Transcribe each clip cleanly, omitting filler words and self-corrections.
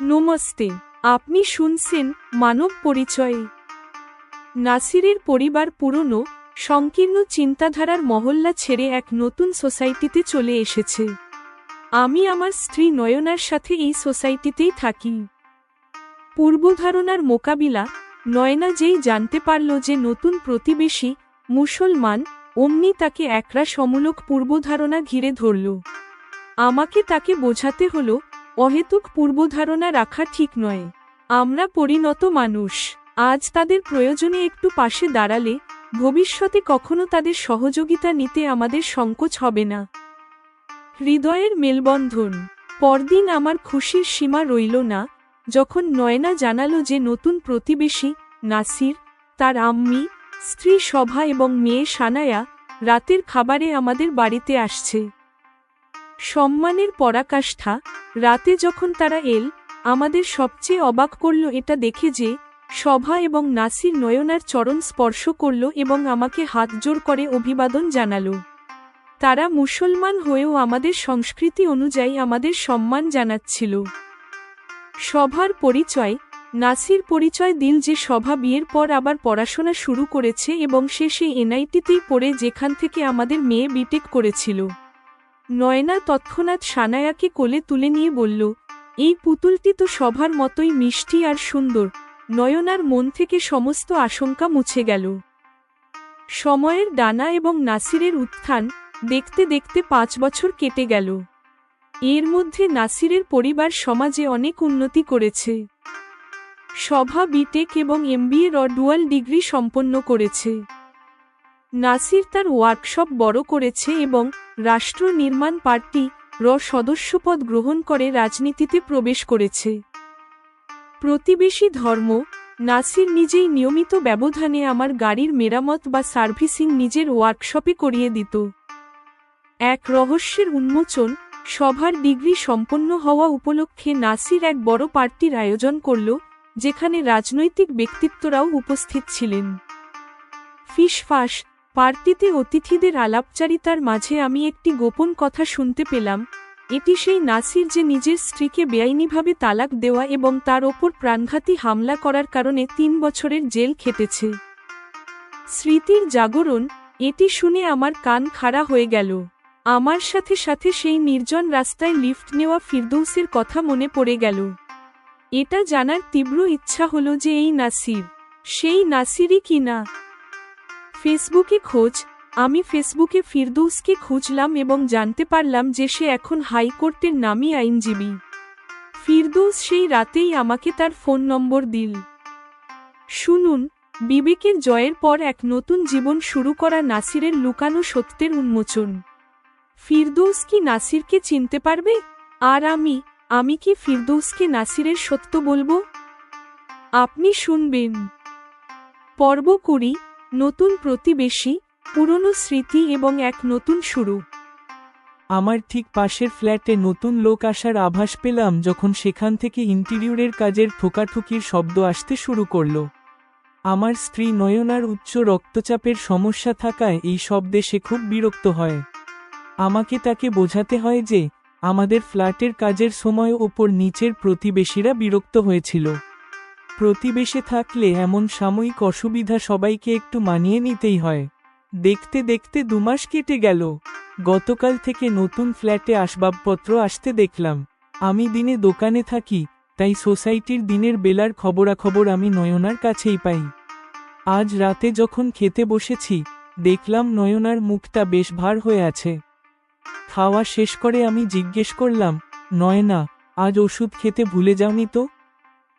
নমস্তে, আপনি শুনছেন মানব পরিচয়ে। নাসিরের পরিবার পুরনো, সংকীর্ণ চিন্তাধারার মহল্লা ছেড়ে এক নতুন সোসাইটিতে চলে এসেছে। আমি আমার স্ত্রী নয়নার সাথে এই সোসাইটিতেই থাকি। পূর্বধারণার মোকাবিলা। নয়না যেই জানতে পারল যে নতুন প্রতিবেশী মুসলমান, অমনি তাকে একরাশ অমূলক পূর্বধারণা ঘিরে ধরল। আমাকে তাকে বোঝাতে হলো, অহেতুক পূর্বধারণা রাখা ঠিক নয়। আমরা পরিণত মানুষ। আজ তাদের প্রয়োজনে একটু পাশে দাঁড়ালে ভবিষ্যতে কখনো তাদের সহযোগিতা নিতে আমাদের সংকোচ হবে না। হৃদয়ের মেলবন্ধন। পরদিন আমার খুশির সীমা রইল না যখন নয়না জানালো যে নতুন প্রতিবেশী নাসির, তার আম্মি, স্ত্রী শোভা এবং মেয়ে সানায়া রাতের খাবারে আমাদের বাড়িতে আসছে। সম্মানের পরাকাষ্ঠা। রাতে যখন তারা আমাদের সবচেয়ে অবাক করল এটা দেখে যে শোভা এবং নাসির নয়নার চরণ স্পর্শ করল এবং আমাকে হাত জোড় করে অভিবাদন জানালো। তারা মুসলমান হয়েও আমাদের সংস্কৃতি অনুযায়ী আমাদের সম্মান জানাচ্ছিল। শোভার পরিচয়। নাসির পরিচয় দিল যে শোভা বিয়ের পর আবার পড়াশোনা শুরু করেছে এবং সে সেই এনআইটিতেই পড়ে যেখান থেকে আমাদের মেয়ে বিটেক করেছিল। নয়না তৎক্ষণাৎ সানায়াকে কোলে তুলে নিয়ে বলল, এই পুতুলটি তো শোভার মতোই মিষ্টি আর সুন্দর। নয়নার মন থেকে সমস্ত আশঙ্কা মুছে গেল। সময়ের ডানা এবং নাসিরের উত্থান। দেখতে দেখতে 5 বছর কেটে গেল। এর মধ্যে নাসিরের পরিবার সমাজে অনেক উন্নতি করেছে। শোভা বিটেক এবং এমবিএ ডুয়াল ডিগ্রি সম্পন্ন করেছে। নাসির তার ওয়ার্কশপ বড় করেছে এবং রাষ্ট্র নির্মাণ পার্টি সদস্যপদ গ্রহণ করে রাজনীতিতে প্রবেশ করেছে। প্রতিবেশী ধর্ম। নাসির নিজেই নিয়মিত ব্যবধানে আমার গাড়ির মেরামত বা সার্ভিসিং নিজের ওয়ার্কশপে করিয়ে দিত। এক রহস্যের উন্মোচন। শোভার ডিগ্রি সম্পন্ন হওয়া উপলক্ষে নাসির এক বড় পার্টির আয়োজন করল, যেখানে রাজনৈতিক ব্যক্তিত্বরাও উপস্থিত ছিলেন। ফিসফাস। পার্টিতে অতিথিদের আলাপচারিতার মাঝে আমি একটি গোপন কথা শুনতে পেলাম। এটি সেই নাসির যে নিজের স্ত্রীকে বেআইনিভাবে তালাক দেওয়া এবং তার ওপর প্রাণঘাতী হামলা করার কারণে 3 বছরের জেল খেটেছে। স্মৃতির জাগরণ। এটি শুনে আমার কান খাড়া হয়ে গেল। আমার সাথে সাথে সেই নির্জন রাস্তায় লিফট নেওয়া ফিরদৌসের কথা মনে পড়ে গেল। এটা জানার তীব্র ইচ্ছা হলো যে এই নাসির সেই নাসিরই কিনা। ফেসবুকে খোঁজ। আমি ফেসবুকে ফিরদৌসকে খুঁজলাম এবং জানতে পারলাম যে সে এখন হাইকোর্টের নামী আইনজীবী। ফিরদৌস সেই রাতেই আমাকে তার ফোন নম্বর দিল। শুনুন, বিবেকের জয়ের পর এক নতুন জীবন শুরু করা নাসিরের লুকানো সত্যের উন্মোচন। ফিরদৌস কি নাসিরকে চিনতে পারবে? আর আমি কি ফিরদৌসকে নাসিরের সত্য বলবো? আপনি শুনবেন। পর্ব 20। নতুন প্রতিবেশী, পুরনো স্মৃতি এবং এক নতুন শুরু। আমার ঠিক পাশের ফ্ল্যাটে নতুন লোক আসার আভাস পেলাম যখন সেখান থেকে ইন্টেরিয়রের কাজের ঠোকাঠুকির শব্দ আসতে শুরু করল। আমার স্ত্রী নয়নার উচ্চ রক্তচাপের সমস্যা থাকায় এই শব্দে সে খুব বিরক্ত হয়। আমাকে তাকে বোঝাতে হয় যে আমাদের ফ্ল্যাটের কাজের সময় ওপর নিচের প্রতিবেশীরা বিরক্ত হয়েছিল। প্রতিবেশে থাকলে এমন সাময়িক অসুবিধা সবাইকে একটু মানিয়ে নিতেই হয়। দেখতে দেখতে 2 মাস কেটে গেল। গতকাল থেকে নতুন ফ্ল্যাটে আসবাবপত্র আসতে দেখলাম। আমি দিনে দোকানে থাকি, তাই সোসাইটির দিনের বেলার খবরাখবর আমি নয়নার কাছেই পাই। আজ রাতে যখন খেতে বসেছি, দেখলাম নয়নার মুখটা বেশ ভার হয়ে আছে। খাওয়া শেষ করে আমি জিজ্ঞেস করলাম, নয়না, আজ ওষুধ খেতে ভুলে যাওনি তো?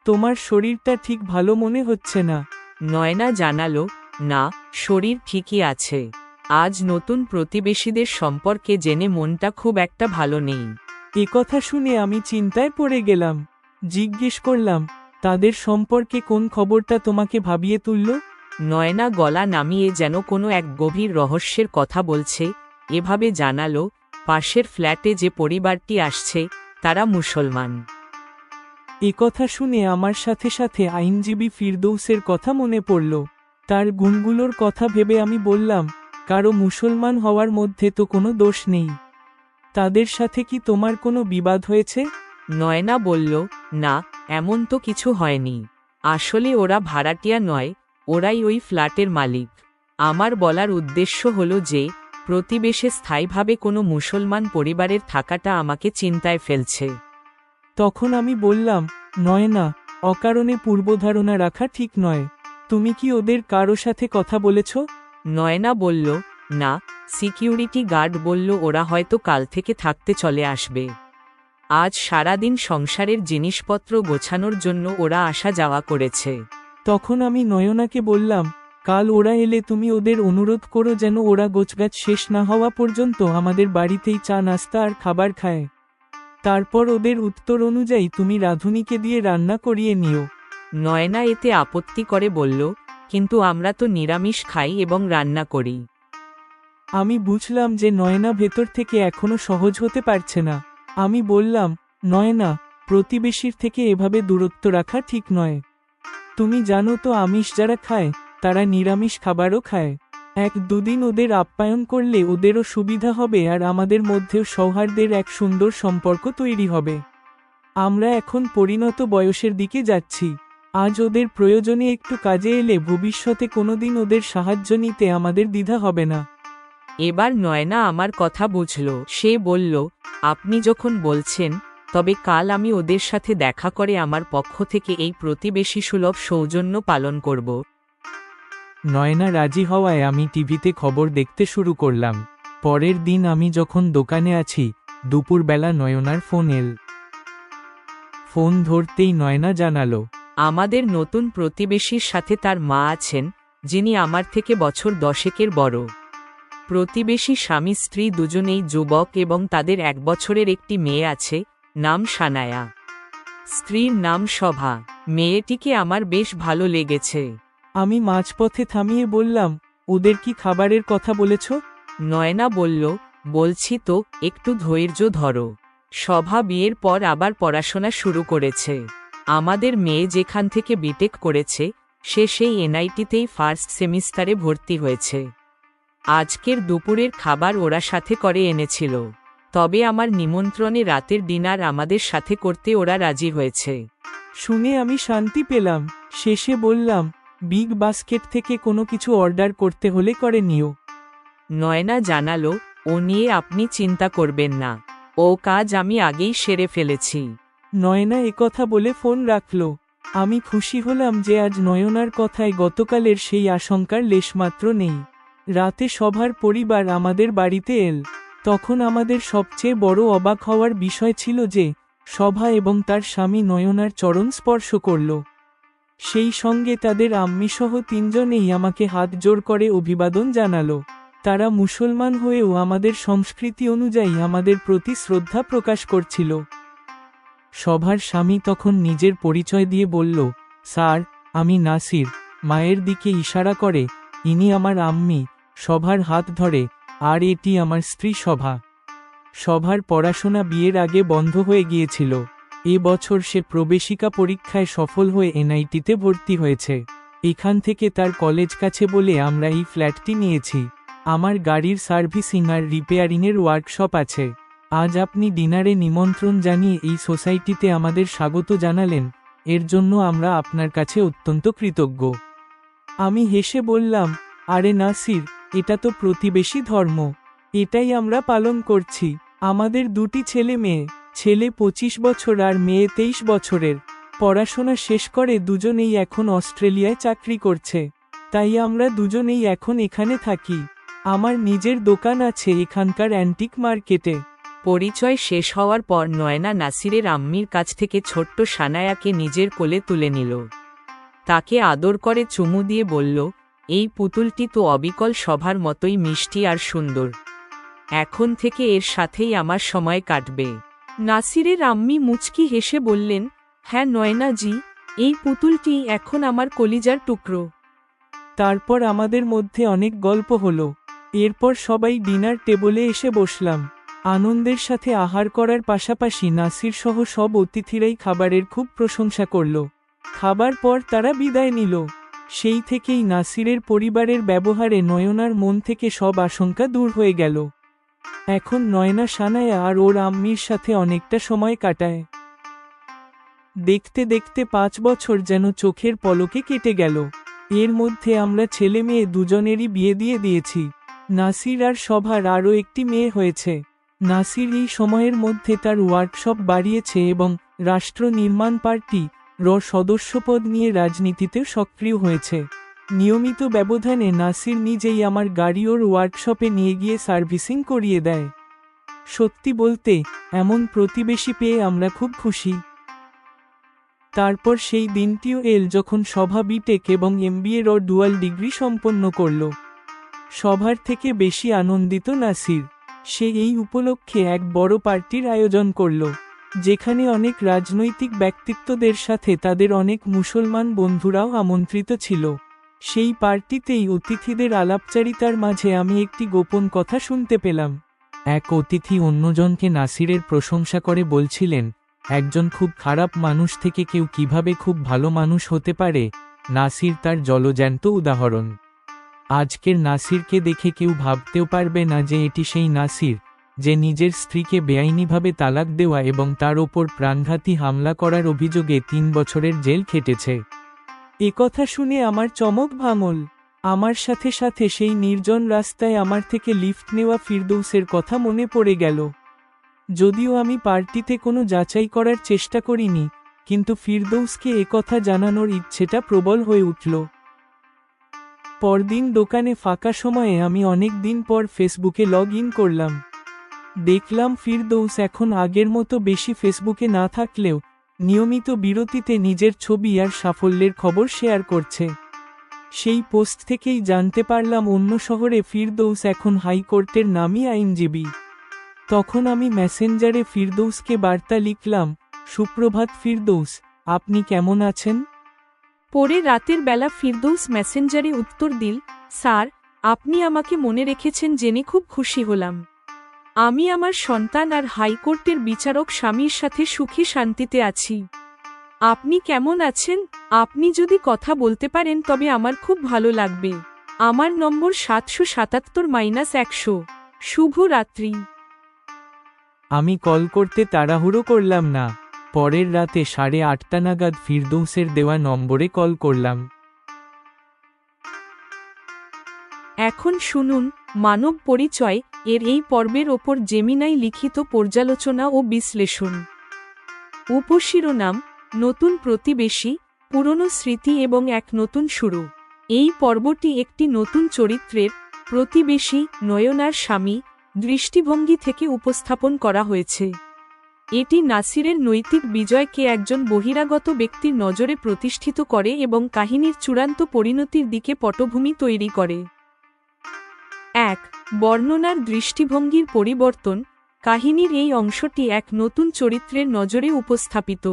তোমার শরীরটা ঠিক ভালো মনে হচ্ছে না। নয়না জানালো, না, শরীর ঠিকই আছে। আজ নতুন প্রতিবেশীদের সম্পর্কে জেনে মনটা খুব একটা ভালো নেই। কথা শুনে আমি চিন্তায় পড়ে গেলাম। জিজ্ঞেস করলাম, তাদের সম্পর্কে কোন খবরটা তোমাকে ভাবিয়ে তুলল? নয়না গলা নামিয়ে যেন কোনো এক গভীর রহস্যের কথা বলছে এভাবে জানালো, পাশের ফ্ল্যাটে যে পরিবারটি আসছে তারা মুসলমান। কথা শুনে আমার সাথে সাথে আইনজীবী ফিরদৌসের কথা মনে পড়ল। তার গুণগুলোর কথা ভেবে আমি বললাম, কারো মুসলমান হওয়ার মধ্যে তো কোনো দোষ নেই। তাদের সাথে কি তোমার কোনো বিবাদ হয়েছে? নয়না বলল, না, এমন তো কিছু হয়নি। আসলে ওরা ভাড়াটিয়া নয়, ওরাই ওই ফ্ল্যাটের মালিক। আমার বলার উদ্দেশ্য হলো যে প্রতিবেশে স্থায়ীভাবে কোনো মুসলমান পরিবারের থাকাটা আমাকে চিন্তায় ফেলছে। তখন আমি বললাম, নয়না, অকারণে পূর্বধারণা রাখা ঠিক নয়। তুমি কি ওদের কারো সাথে কথা বলেছ? নয়না বলল, না, সিকিউরিটি গার্ড বলল ওরা হয়তো কাল থেকে থাকতে চলে আসবে। আজ সারাদিন সংসারের জিনিসপত্র গোছানোর জন্য ওরা আসা যাওয়া করেছে। তখন আমি নয়নাকে বললাম, কাল ওরা এলে তুমি ওদের অনুরোধ করো যেন ওরা গোছগাছ শেষ না হওয়া পর্যন্ত আমাদের বাড়িতেই চা নাস্তা আর খাবার খায়। তারপর ওদের উত্তর অনুযায়ী তুমি রাঁধুনিকে দিয়ে রান্না করিয়ে নিও। নয়না এতে আপত্তি করে বলল, কিন্তু আমরা তো নিরামিষ খাই এবং রান্না করি। আমি বুঝলাম যে নয়না ভেতর থেকে এখনো সহজ হতে পারছে না। আমি বললাম, নয়না, প্রতিবেশীর থেকে এভাবে দূরত্ব রাখা ঠিক নয়। তুমি জানো তো আমিষ যারা খায় তারা নিরামিষ খাবারও খায়। 1-2 দিন ওদের আপ্যায়ন করলে ওদেরও সুবিধা হবে আর আমাদের মধ্যেও সৌহার্দ্যের এক সুন্দর সম্পর্ক তৈরি হবে। আমরা এখন পরিণত বয়সের দিকে যাচ্ছি। আজ ওদের প্রয়োজনে একটু কাজে এলে ভবিষ্যতে কোনোদিন ওদের সাহায্য নিতে আমাদের দ্বিধা হবে না। এবার নয়না আমার কথা বুঝল। সে বলল, আপনি যখন বলছেন, তবে কাল আমি ওদের সাথে দেখা করে আমার পক্ষ থেকে এই প্রতিবেশী সুলভ সৌজন্য পালন করব। নয়না রাজি হওয়ায় আমি টিভিতে খবর দেখতে শুরু করলাম। পরের দিন আমি যখন দোকানে আছি, দুপুরবেলা নয়নার ফোন এল। ফোন ধরতেই নয়না জানালো, আমাদের নতুন প্রতিবেশীর সাথে তার মা আছেন, যিনি আমার থেকে বছর 10-এর বড়। প্রতিবেশী স্বামী স্ত্রী দুজনেই যুবক এবং তাদের 1 বছরের একটি মেয়ে আছে, নাম সানায়া। স্ত্রীর নাম শোভা। মেয়েটিকে আমার বেশ ভালো লেগেছে। আমি মাঝপথে থামিয়ে বললাম, ওদের কি খাবারের কথা বলেছ? নয়না বলল, বলছি তো, একটু ধৈর্য ধরো। শোভা বিয়ের পর আবার পড়াশোনা শুরু করেছে। আমাদের মেয়ে যেখান থেকে বিটেক করেছে, সে সেই এনআইটিতেই ফার্স্ট সেমিস্টারে ভর্তি হয়েছে। আজকের দুপুরের খাবার ওরা সাথে করে এনেছিল। তবে আমার নিমন্ত্রণে রাতের ডিনার আমাদের সাথে করতে ওরা রাজি হয়েছে। শুনে আমি শান্তি পেলাম। শেষে বললাম, বিগ বাস্কেট থেকে কোনো কিছু অর্ডার করতে হলে করে নিও। নয়না জানালো, ও নিয়ে আপনি চিন্তা করবেন না, ও কাজ আমি আগেই সেরে ফেলেছি। নয়না একথা বলে ফোন রাখল। আমি খুশি হলাম যে আজ নয়নার কথায় গতকালের সেই আশঙ্কার লেশমাত্র নেই। রাতে সবার পরিবার আমাদের বাড়িতে এল। তখন আমাদের সবচেয়ে বড় অবাক হওয়ার বিষয় ছিল যে শোভা এবং তার স্বামী নয়নার চরণ স্পর্শ করল। সেই সঙ্গে তাদের আম্মিসহ 3 জনেই আমাকে হাত জোড় করে অভিবাদন জানালো। তারা মুসলমান হয়েও আমাদের সংস্কৃতি অনুযায়ী আমাদের প্রতি শ্রদ্ধা প্রকাশ করছিল। শোভার স্বামী তখন নিজের পরিচয় দিয়ে বলল, স্যার, আমি নাসির। মায়ের দিকে ইশারা করে, ইনি আমার আম্মি। শোভার হাত ধরে, আর এটি আমার স্ত্রী শোভা। শোভার পড়াশোনা বিয়ের আগে বন্ধ হয়ে গিয়েছিল। এবছর সে প্রবেশিকা পরীক্ষায় সফল হয়ে এনআইটিতে ভর্তি হয়েছে। এখান থেকে তার কলেজ কাছে বলে আমরা এই ফ্ল্যাটটি নিয়েছি। আমার গাড়ির সার্ভিসিং আর রিপেয়ারিংয়ের ওয়ার্কশপ আছে। আজ আপনি ডিনারে নিমন্ত্রণ জানিয়ে এই সোসাইটিতে আমাদের স্বাগত জানালেন, এর জন্য আমরা আপনার কাছে অত্যন্ত কৃতজ্ঞ। আমি হেসে বললাম, আরে নাসির, এটা তো প্রতিবেশী ধর্ম। এটাই আমরা পালন করছি। আমাদের 2টি ছেলে মেয়ে। ছেলে 25 বছর আর মেয়ে 23 বছরের। পড়াশোনা শেষ করে দুজনেই এখন অস্ট্রেলিয়ায় চাকরি করছে। তাই আমরা দুজনেই এখন এখানে থাকি। আমার নিজের দোকান আছে এখানকার অ্যান্টিক মার্কেটে। পরিচয় শেষ হওয়ার পর নয়না নাসিরের আম্মির কাছ থেকে ছোট্ট সানায়াকে নিজের কোলে তুলে নিল। তাকে আদর করে চুমু দিয়ে বলল, এই পুতুলটি তো অবিকল শোভার মতোই মিষ্টি আর সুন্দর। এখন থেকে এর সাথেই আমার সময় কাটবে। নাসিরের আম্মি মুচকি হেসে বললেন, হ্যাঁ নয়না জি, এই পুতুলটি এখন আমার কলিজার টুকরো। তারপর আমাদের মধ্যে অনেক গল্প হলো। এরপর সবাই ডিনার টেবলে এসে বসলাম। আনন্দের সাথে আহার করার পাশাপাশি নাসির সহ সব অতিথিরাই খাবারের খুব প্রশংসা করল। খাবার পর তারা বিদায় নিল। সেই থেকেই নাসিরের পরিবারের ব্যবহারে নয়নার মন থেকে সব আশঙ্কা দূর হয়ে গেল। এখন নয়না সানায়া আর ওর আম্মির সাথে অনেকটা সময় কাটায়। দেখতে দেখতে 5 বছর যেন চোখের পলকে কেটে গেল। এর মধ্যে আমরা ছেলে মেয়ে দুজনেরই বিয়ে দিয়ে দিয়েছি। নাসির আর শভার আরও একটি মেয়ে হয়েছে। নাসির এই সময়ের মধ্যে তার ওয়ার্কশপ বাড়িয়েছে এবং রাষ্ট্র নির্মাণ পার্টি সদস্যপদ নিয়ে রাজনীতিতে সক্রিয় হয়েছে। নিয়মিত ব্যবধানে নাসির নিজেই আমার গাড়ি ওর ওয়ার্কশপে নিয়ে গিয়ে সার্ভিসিং করিয়ে দেয়। সত্যি বলতে, এমন প্রতিবেশী পেয়ে আমরা খুব খুশি। তারপর সেই দিনটিও এল যখন শভা বিটেক এবং এমবিএর ডুয়াল ডিগ্রি সম্পন্ন করল। সভার থেকে বেশি আনন্দিত নাসির। সে এই উপলক্ষে এক বড় পার্টির আয়োজন করল, যেখানে অনেক রাজনৈতিক ব্যক্তিত্বদের সাথে তাদের অনেক মুসলমান বন্ধুরাও আমন্ত্রিত ছিল। সেই পার্টিতেই অতিথিদের আলাপচারিতার মাঝে আমি একটি গোপন কথা শুনতে পেলাম। এক অতিথি অন্যজনকে নাসিরের প্রশংসা করে বলছিলেন, একজন খুব খারাপ মানুষ থেকে কেউ কিভাবে খুব ভালো মানুষ হতে পারে। নাসির তার জলজ্যান্ত উদাহরণ। আজকের নাসিরকে দেখে কেউ ভাবতেও পারবে না যে এটি সেই নাসির, যে নিজের স্ত্রীকে বেআইনিভাবে তালাক দেওয়া এবং তার ওপর প্রাণঘাতী হামলা করার অভিযোগে 3 বছরের জেল খেটেছে। একথা শুনে আমার চমক ভাঙল। আমার সাথে সাথে সেই নির্জন রাস্তায় আমার থেকে লিফট নেওয়া ফিরদৌসের কথা মনে পড়ে গেল। যদিও আমি পার্টিতে কোনো যাচাই করার চেষ্টা করিনি, কিন্তু ফিরদৌসকে একথা জানানোর ইচ্ছেটা প্রবল হয়ে উঠল। পরদিন দোকানে ফাঁকা সময়ে আমি অনেক দিন পর ফেসবুকে লগ ইন করলাম। দেখলাম ফিরদৌস এখন আগের মতো বেশি ফেসবুকে না থাকলেও নিয়মিত বিরতিতে নিজের ছবি আর সাফল্যের খবর শেয়ার করছে। সেই পোস্ট থেকেই জানতে পারলাম অন্য শহরে ফিরদৌস এখন হাইকোর্টের নামী আইনজীবী। তখন আমি মেসেঞ্জারে ফিরদৌসকে বার্তা লিখলাম, সুপ্রভাত ফিরদৌস, আপনি কেমন আছেন? পরে রাতের বেলা ফিরদৌস মেসেঞ্জারে উত্তর দিল, স্যার, আপনি আমাকে মনে রেখেছেন জেনে খুব খুশি হলাম। আমি আমার সন্তান আর হাইকোর্টের বিচারক স্বামীর সাথে সুখে শান্তিতে আছি। আপনি কেমন আছেন? আপনি যদি কথা বলতে পারেন তবে আমার খুব ভালো লাগবে। আমার নম্বর 777-100। শুভ রাত্রি। আমি কল করতে তাড়াহুড়ো করলাম না। পরের রাতে 8:30 নাগাদ ফিরদৌসের দেওয়া নম্বরে কল করলাম। এখন শুনুন মানব পরিচয় এর এই পর্বের ওপর জেমিনাই লিখিত পর্যালোচনা ও বিশ্লেষণ। উপশিরোনাম, নতুন প্রতিবেশী, পুরনো স্মৃতি এবং এক নতুন শুরু। এই পর্বটি একটি নতুন চরিত্রের, প্রতিবেশী নয়নার স্বামী, দৃষ্টিভঙ্গি থেকে উপস্থাপন করা হয়েছে। এটি নাসিরের নৈতিক বিজয়কে একজন বহিরাগত ব্যক্তির নজরে প্রতিষ্ঠিত করে এবং কাহিনীর চূড়ান্ত পরিণতির দিকে পটভূমি তৈরি করে। 1. বর্ণনার দৃষ্টিভঙ্গির পরিবর্তন। কাহিনীর এই অংশটি এক নতুন চরিত্রের নজরে উপস্থাপিত।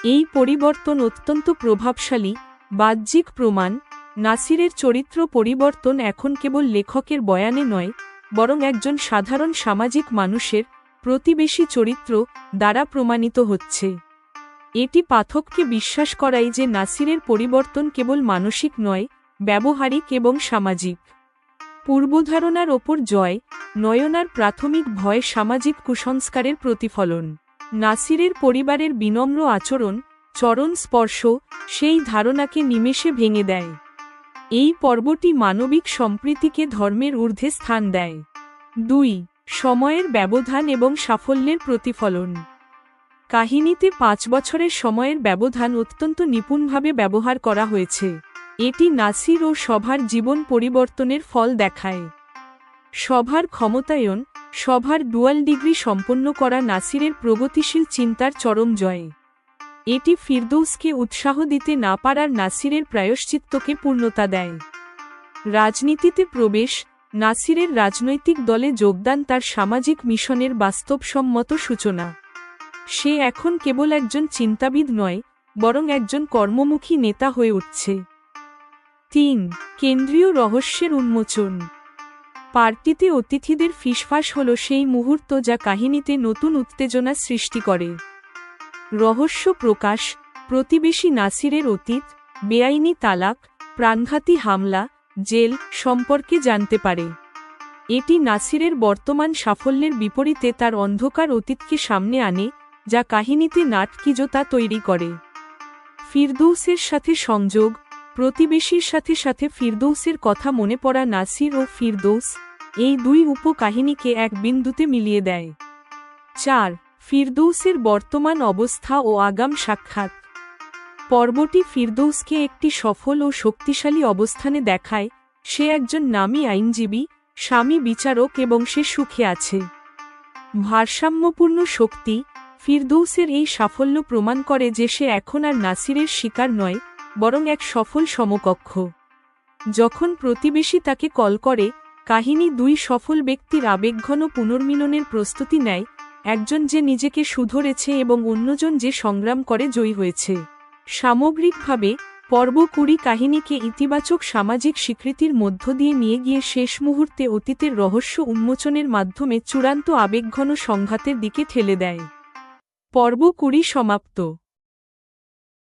এই পরিবর্তন অত্যন্ত প্রভাবশালী। বাহ্যিক প্রমাণ, নাসিরের চরিত্র পরিবর্তন এখন কেবল লেখকের বয়ানে নয়, বরং একজন সাধারণ সামাজিক মানুষের, প্রতিবেশী চরিত্র দ্বারা প্রমাণিত হচ্ছে। এটি পাঠককে বিশ্বাস করায় যে নাসিরের পরিবর্তন কেবল মানসিক নয়, ব্যবহারিক এবং সামাজিক। পূর্বধারণার ওপর জয়। নয়নার প্রাথমিক ভয় সামাজিক কুসংস্কারের প্রতিফলন। নাসিরের পরিবারের বিনম্র আচরণ, চরণ স্পর্শ সেই ধারণাকে নিমেষে ভেঙে দেয়। এই পর্বটি মানবিক সম্প্রীতিকে ধর্মের ঊর্ধ্বে স্থান দেয়। 2. সময়ের ব্যবধান এবং সাফল্যের প্রতিফলন। কাহিনীতে 5 বছরের সময়ের ব্যবধান অত্যন্ত নিপুণভাবে ব্যবহার করা হয়েছে। এটি নাসির ও শভার জীবন পরিবর্তনের ফল দেখায়। শভার ক্ষমতায়ন, শভার ডুয়াল ডিগ্রি সম্পন্ন করা নাসিরের প্রগতিশীল চিন্তার চরম জয়। এটি ফিরদৌসকে উৎসাহ দিতে না পারার নাসিরের প্রায়শ্চিত্তকে পূর্ণতা দেয়। রাজনীতিতে প্রবেশ, নাসিরের রাজনৈতিক দলে যোগদান তার সামাজিক মিশনের বাস্তবসম্মত সূচনা। সে এখন কেবল একজন চিন্তাবিদ নয়, বরং একজন কর্মমুখী নেতা হয়ে উঠছে। 3. কেন্দ্রীয় রহস্যের উন্মোচন। পার্টিতে অতিথিদের ফিসফাস হল সেই মুহূর্ত যা কাহিনীতে নতুন উত্তেজনা সৃষ্টি করে। রহস্য প্রকাশ, প্রতিবেশী নাসিরের অতীত, বেআইনি তালাক, প্রাণঘাতী হামলা, জেল সম্পর্কে জানতে পারে। এটি নাসিরের বর্তমান সাফল্যের বিপরীতে তার অন্ধকার অতীতকে সামনে আনে, যা কাহিনীতে নাটকীয়তা তৈরি করে। ফিরদৌসের সাথে সংযোগ, প্রতিবেশীর সাথে সাথে ফিরদৌসের কথা মনে পড়া নাসির ও ফিরদৌস, এই দুই উপকাহিনীকে এক বিন্দুতে মিলিয়ে দেয়। 4. ফিরদৌসের বর্তমান অবস্থা ও আগাম সাক্ষাৎ। পর্বটি ফিরদৌসকে একটি সফল ও শক্তিশালী অবস্থানে দেখায়। সে একজন নামী আইনজীবী, স্বামী বিচারক এবং সে সুখে আছে। ভারসাম্যপূর্ণ শক্তি। ফিরদৌসের এই সাফল্য প্রমাণ করে যে সে এখন আর নাসিরের শিকার নয়, বরং এক সফল সমকক্ষ। যখন প্রতিবেশী তাকে কল করে, কাহিনী দুই সফল ব্যক্তির আবেগঘন পুনর্মিলনের প্রস্তুতি নেয়, একজন যে নিজেকে শুধরেছে এবং অন্যজন যে সংগ্রাম করে জয়ী হয়েছে। সামগ্রিকভাবে পর্ব 20 কাহিনীকে ইতিবাচক সামাজিক স্বীকৃতির মধ্য দিয়ে নিয়ে গিয়ে শেষ মুহূর্তে অতীতের রহস্য উন্মোচনের মাধ্যমে চূড়ান্ত আবেগঘন সংঘাতের দিকে ঠেলে দেয়। পর্ব 20 সমাপ্ত।